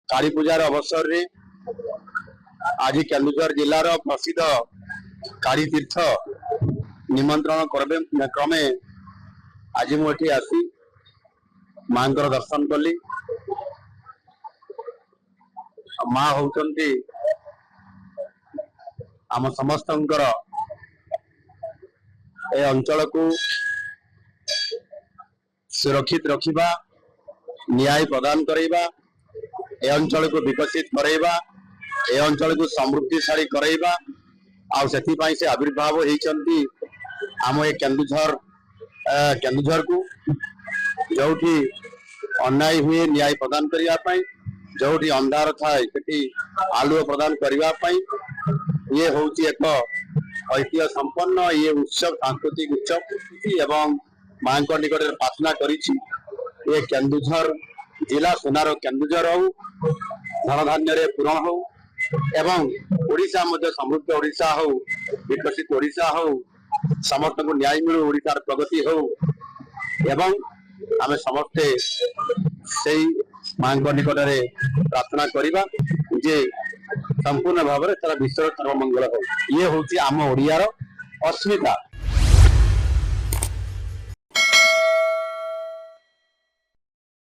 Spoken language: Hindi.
काली पूजार अवसर रे आज केन्दुझर जिलार प्रसिद्ध काली तीर्थ निमंत्रण क्रमे आज मुझे आसी माँ दर्शन कली। माँ होउचंती आम समस्त ए अंचल को सुरक्षित रखिबा, न्याय प्रदान करैबा, ए अंचल को विकसित करैबा, ए अंचल को समृद्धिशाली करैबा आ सेति पई से आविर्भाव होइचंती आम ए केन्दुझर को जोठी अन्याय हुए न्याय प्रदान करिया पई, जोठी अंधार थाए सेति आलुओ प्रदान करिया पई। ये होउची एक ऐतिह्य संपन्न ये उत्सव, सांस्कृतिक उत्सव एवं मां निकट प्रार्थना करिछि ये केन्दुझर जिला सोनार केन्दुझर हो, धन धान्य पूरण हो एवं ओडिशा मध्य समृद्ध ओडिशा हो, विकसित ओडिशा हो, समस्त को न्याय मिलू, ओडिशार प्रगति हो एवं आमे समस्ते सेई मां निकट प्रार्थना करिबा जे संपूर्ण भाव में सारा विश्व सर्वमंगल हो। ये हूँ आम ओडियार अस्मिता।